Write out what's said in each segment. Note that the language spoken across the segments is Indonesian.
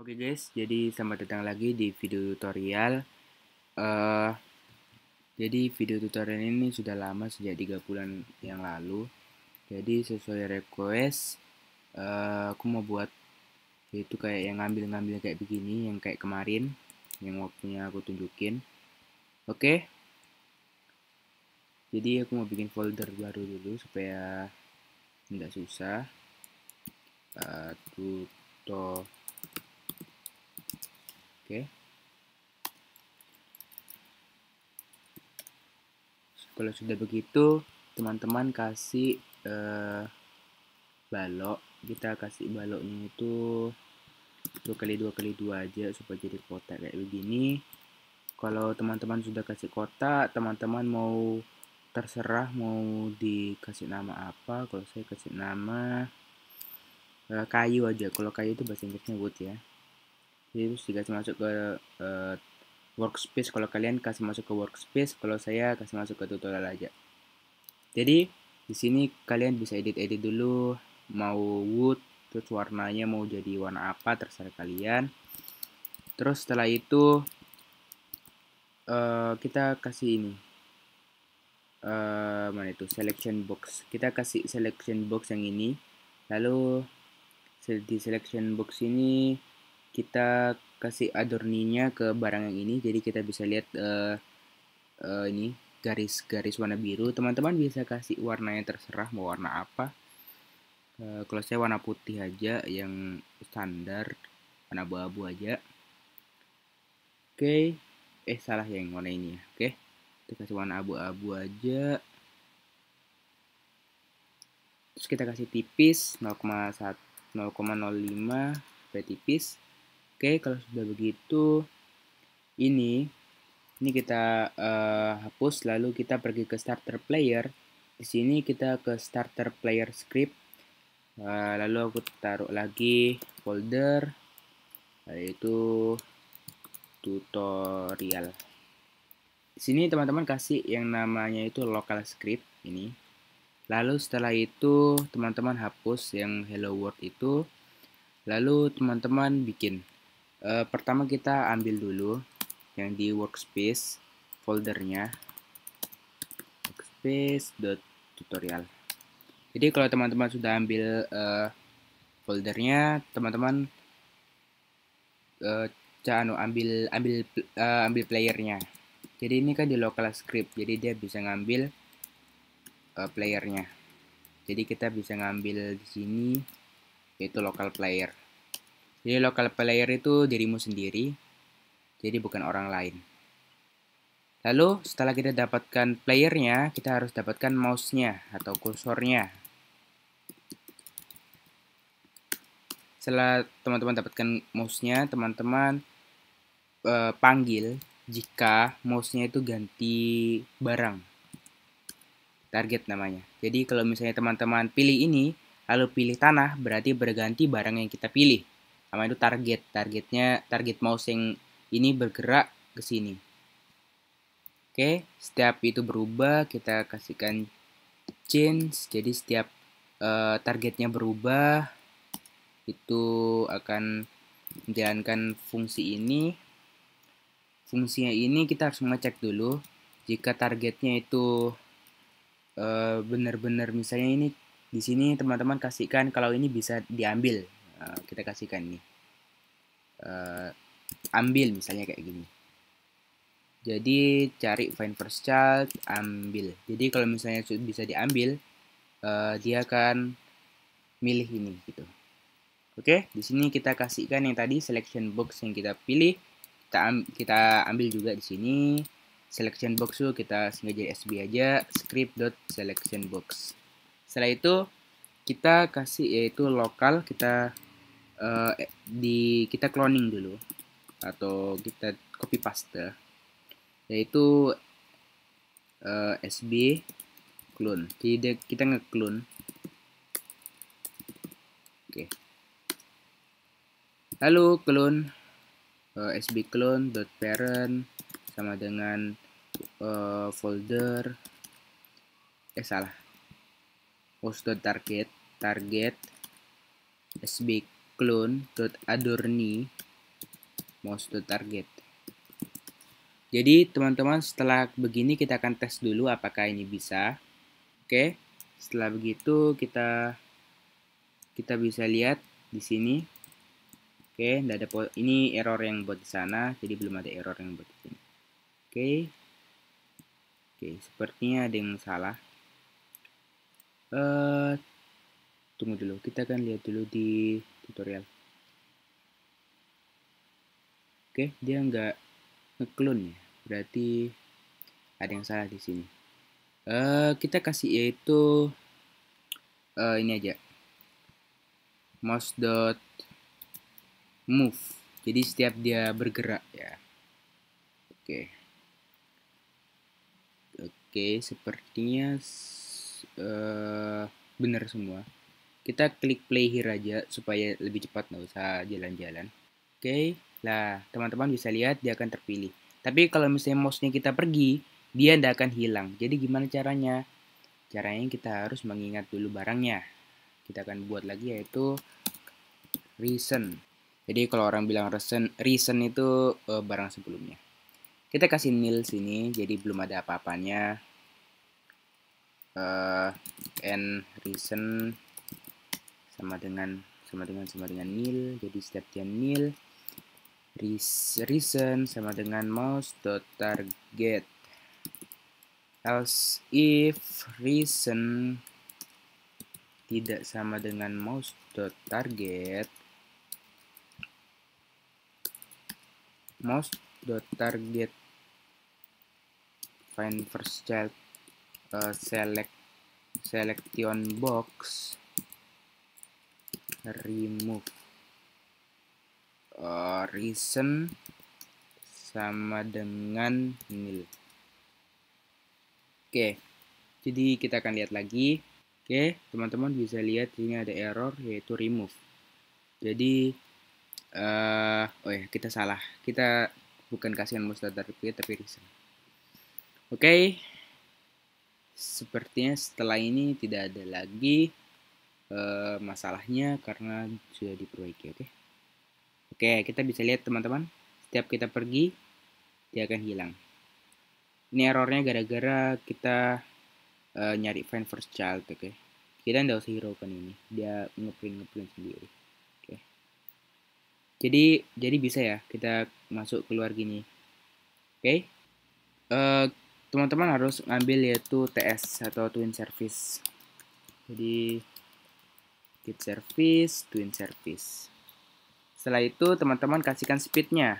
Oke guys, jadi selamat datang lagi di video tutorial. eh jadi video tutorial ini sudah lama, sejak 3 bulan yang lalu. Jadi sesuai request, aku mau buat itu kayak yang ngambil-ngambil kayak begini, yang kayak kemarin, yang waktunya aku tunjukin. Oke, jadi aku mau bikin folder baru dulu supaya nggak susah. Tuto, oke. Kalau sudah begitu, teman-teman kasih balok. Kita kasih baloknya itu 2x2x2 aja supaya jadi kotak kayak begini. Kalau teman-teman sudah kasih kotak, teman-teman mau terserah mau dikasih nama apa. Kalau saya kasih nama kayu aja. Kalau kayu itu bahasa Inggrisnya wood ya. Jadi terus dikasih masuk ke workspace. Kalau kalian kasih masuk ke workspace, kalau saya kasih masuk ke tutorial aja. Jadi di sini kalian bisa edit-edit dulu, mau wood, terus warnanya mau jadi warna apa terserah kalian. Terus setelah itu kita kasih ini mana itu selection box. Kita kasih selection box yang ini. Lalu di selection box ini kita kasih adorninya ke barang yang ini. Jadi kita bisa lihat ini garis-garis warna biru. Teman-teman bisa kasih warnanya terserah mau warna apa. Kalau saya warna putih aja yang standar, warna abu-abu aja. Oke, salah yang warna ini ya. Oke, kita kasih warna abu-abu aja. Terus kita kasih tipis 0,05 supaya tipis. Oke, kalau sudah begitu ini kita hapus, lalu kita pergi ke starter player. Di sini kita ke starter player script. Lalu aku taruh lagi folder, yaitu tutorial. Di sini teman-teman kasih yang namanya itu local script ini. Lalu setelah itu teman-teman hapus yang hello world itu. Lalu teman-teman bikin. Pertama kita ambil dulu yang di workspace foldernya workspace.tutorial. Jadi kalau teman-teman sudah ambil foldernya, teman-teman ambil playernya. Jadi ini kan di local script, jadi dia bisa ngambil playernya. Jadi kita bisa ngambil di sini yaitu local player. Jadi local player itu dirimu sendiri, jadi bukan orang lain. Lalu setelah kita dapatkan playernya, kita harus dapatkan mouse-nya atau kursornya. Setelah teman-teman dapatkan mouse-nya, teman-teman panggil jika mouse-nya itu ganti barang. Target namanya. Jadi kalau misalnya teman-teman pilih ini, lalu pilih tanah, berarti berganti barang yang kita pilih. Sama itu target. Target mouse yang ini bergerak ke sini. Oke, setiap itu berubah, kita kasihkan change. Jadi setiap targetnya berubah, itu akan menjalankan fungsi ini. Fungsinya ini kita harus mengecek dulu jika targetnya itu benar-benar, misalnya ini di sini teman-teman kasihkan kalau ini bisa diambil. Kita kasihkan ini ambil misalnya kayak gini. Jadi cari find first child, ambil. Jadi kalau misalnya bisa diambil, dia akan milih ini gitu. Oke, di sini kita kasihkan yang tadi selection box yang kita pilih, kita ambil juga di sini. Selection box itu kita sengaja SB aja, script.selectionbox. Setelah itu kita kasih yaitu lokal, kita kita cloning dulu atau kita copy paste, yaitu SB clone. Jadi kita nge-clone. Oke. Lalu clone SB clone.parent sama dengan folder salah. Host.target SB clone.adorni mouse.target. Jadi teman-teman, setelah begini kita akan tes dulu apakah ini bisa. Oke, setelah begitu kita bisa lihat di sini. Oke, tidak ada ini error yang buat di sana, jadi belum ada error yang buat di sini. Oke, sepertinya ada yang salah. Tunggu dulu, kita akan lihat dulu di tutorial. Oke, dia nggak ngeklon ya, berarti ada yang salah di sini. Kita kasih yaitu ini aja, mouse.move. Jadi setiap dia bergerak ya. Oke, sepertinya benar semua. Kita klik play here aja supaya lebih cepat, nggak usah jalan-jalan. Oke, nah teman-teman bisa lihat dia akan terpilih. Tapi kalau misalnya mouse-nya kita pergi, dia tidak akan hilang. Jadi gimana caranya? Caranya kita harus mengingat dulu barangnya. Kita akan buat lagi yaitu recent. Jadi kalau orang bilang recent itu barang sebelumnya. Kita kasih nil sini, jadi belum ada apa-apanya. And recent sama dengan nil, jadi setiap dia nil, recent sama dengan mouse.target. Else if recent tidak sama dengan mouse.target, mouse.target find first child selection box remove recent sama dengan nil. Oke, jadi kita akan lihat lagi. Oke, teman-teman bisa lihat ini ada error yaitu remove. Jadi oh ya, kita salah. Kita bukan kasihan mouse.target tapi recent. Oke, sepertinya setelah ini tidak ada lagi masalahnya karena sudah diperbaiki. Oke, kita bisa lihat teman-teman, setiap kita pergi dia akan hilang. Ini errornya gara-gara kita nyari find first child. Kita tidak usah hiraukan ini, dia ngeprint sendiri. Jadi bisa ya kita masuk keluar gini. Teman-teman harus ngambil yaitu TS atau twin service. Jadi git service, twin service. Setelah itu teman-teman kasihkan speednya.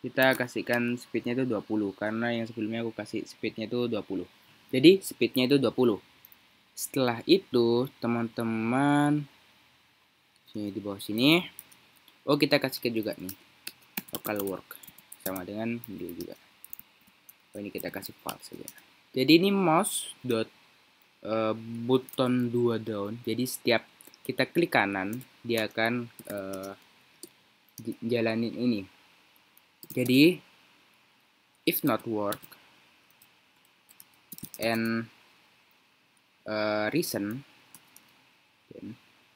Kita kasihkan speednya itu 20 karena yang sebelumnya aku kasih speednya itu 20. Jadi speednya itu 20. Setelah itu teman-teman sini di bawah sini. Oh, kita kasihkan juga nih local work sama dengan dia juga. Oh, ini kita kasih file saja. Jadi ini mouse button 2 down. Jadi setiap kita klik kanan dia akan jalanin ini. Jadi if not work and reason,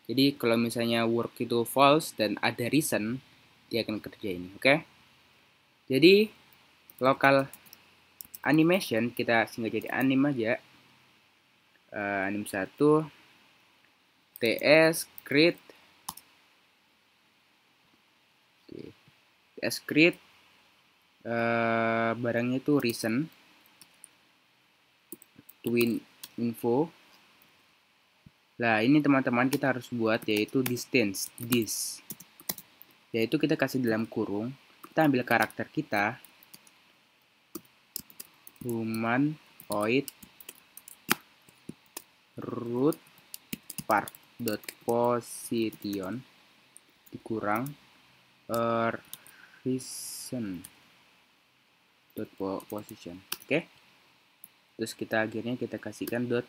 jadi kalau misalnya work itu false dan ada reason, dia akan kerja ini. Jadi local animation kita singkat jadi anim aja. Anim 1 ts create barangnya itu reason twin info. Nah, ini teman-teman kita harus buat yaitu distance this. Yaitu kita kasih dalam kurung, kita ambil karakter kita humanoid root part dot position dikurang reason dot position. Terus kita akhirnya kita kasihkan dot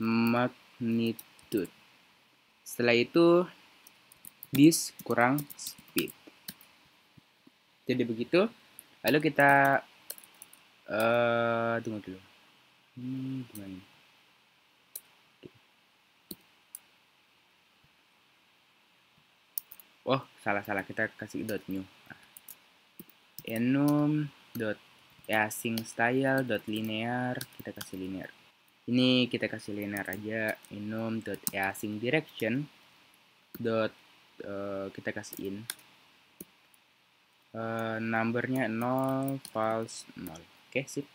magnitude. Setelah itu this kurang speed. Jadi begitu. Lalu kita tunggu dulu. Gimana? Oh, salah, kita kasih dot new. Enum dot async style dot linear, kita kasih linear. Ini kita kasih linear aja. Enum dot async direction dot kita kasih in. Numbernya 0, false 0. Oke, sip.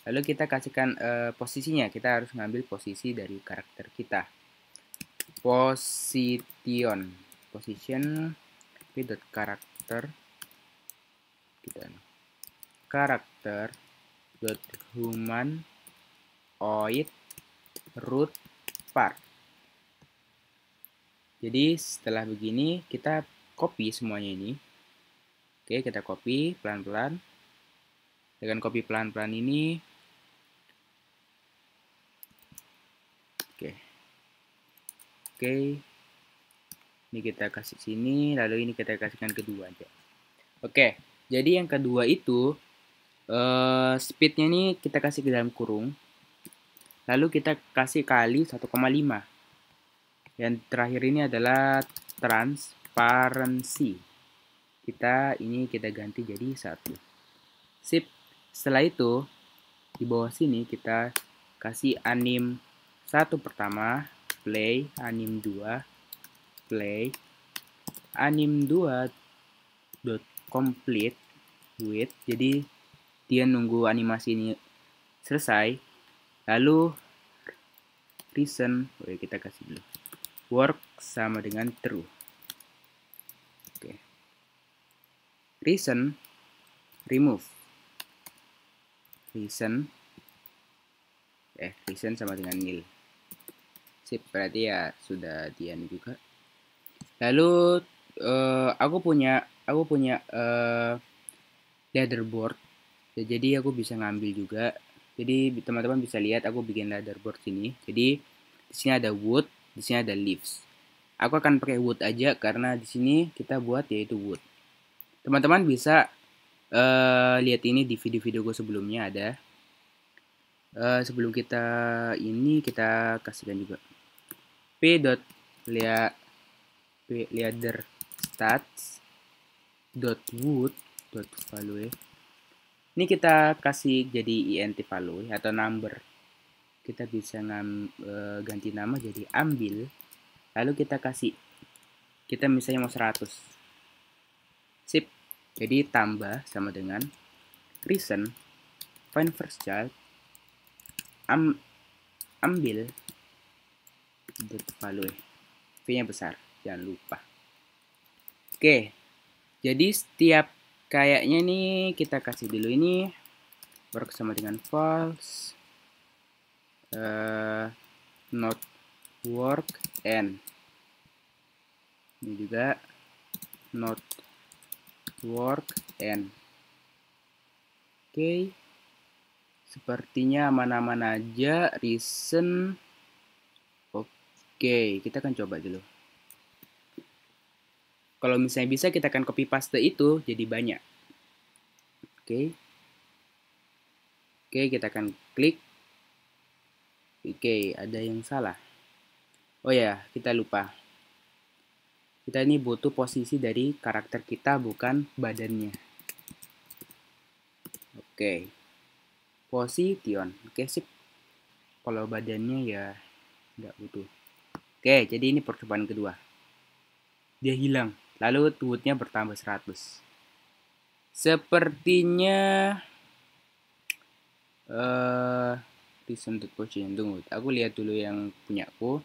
Lalu kita kasihkan posisinya. Kita harus ngambil posisi dari karakter kita. Position dot karakter kita karakter dot humanoid root part. Jadi setelah begini kita copy semuanya ini. Oke, kita copy pelan-pelan. Dengan copy pelan-pelan ini, oke, ini kita kasih sini, lalu ini kita kasihkan kedua aja. Oke, jadi yang kedua itu speednya ini kita kasih ke dalam kurung, lalu kita kasih kali 1,5. Yang terakhir ini adalah transparency. Ini kita ganti jadi 1. Sip. Setelah itu di bawah sini kita kasih anim 1 pertama, play, anim 2, play, anim 2 dot complete with. Jadi dia nunggu animasi ini selesai, lalu reason, kita kasih dulu work sama dengan true. Oke. Reason remove. Reason sama dengan nil. Sip, berarti ya sudah dian juga. Lalu aku punya leaderboard. Jadi aku bisa ngambil juga. Jadi teman-teman bisa lihat aku bikin leaderboard sini. Jadi di sini ada wood, di sini ada leaves. Aku akan pakai wood aja karena di sini kita buat yaitu wood. Teman-teman bisa lihat ini di video-video gue sebelumnya ada. Sebelum kita kasihkan juga leader stats .wood .value. Ini kita kasih jadi int value atau number. Kita bisa ganti nama jadi ambil. Lalu kita misalnya mau 100. Sip. Jadi tambah sama dengan reason find first child ambil value. V-nya besar, jangan lupa. Oke. Jadi setiap kayaknya nih kita kasih dulu ini work sama dengan false, not work, and ini juga not work, and. Oke. Sepertinya aman-aman aja. Reason. Oke, kita akan coba dulu. Kalau misalnya bisa, kita akan copy paste itu jadi banyak. Oke, kita akan klik. Oke, ada yang salah. Oh ya, kita lupa. Kita ini butuh posisi dari karakter kita, bukan badannya. Oke. Position. Oke, sip. Kalau badannya ya nggak butuh. Oke, jadi ini percobaan kedua. Dia hilang. Lalu woodnya bertambah 100. Sepertinya reason to position. Tunggu, aku lihat dulu yang punyaku.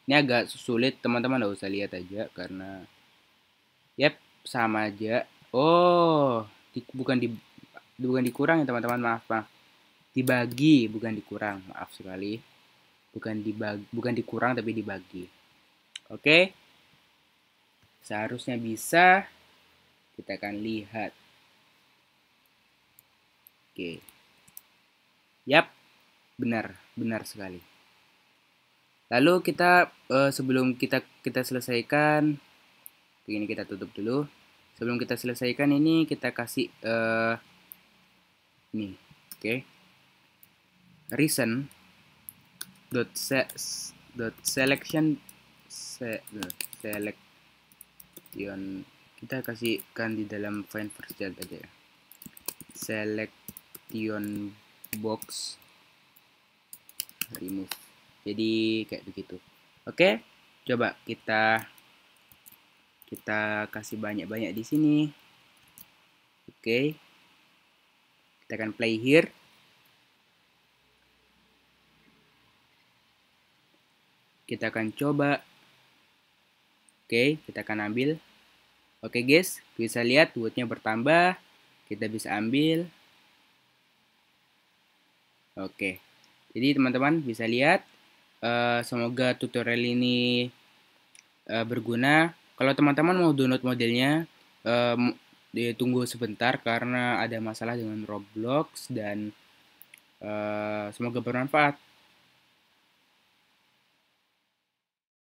Ini agak sulit, teman-teman nggak usah lihat aja karena yep, sama aja. Oh, bukan dikurang ya teman-teman, maaf. Dibagi, bukan dikurang. Maaf sekali. Bukan dikurang tapi dibagi. Oke. Seharusnya bisa. Kita akan lihat. Oke. Yap, benar sekali. Lalu kita sebelum kita selesaikan, ini kita tutup dulu. Sebelum kita selesaikan ini kita kasih ini, oke. Reason selection select selection, kita kasihkan di dalam find first child aja ya, selection box remove. Jadi kayak begitu. Oke, coba kita kasih banyak-banyak di sini. Oke, kita akan play here. Kita akan coba. Oke, kita akan ambil. Oke guys, bisa lihat woodnya bertambah. Kita bisa ambil. Oke, jadi teman-teman bisa lihat. Semoga tutorial ini berguna. Kalau teman-teman mau download modelnya, tunggu sebentar karena ada masalah dengan Roblox dan semoga bermanfaat.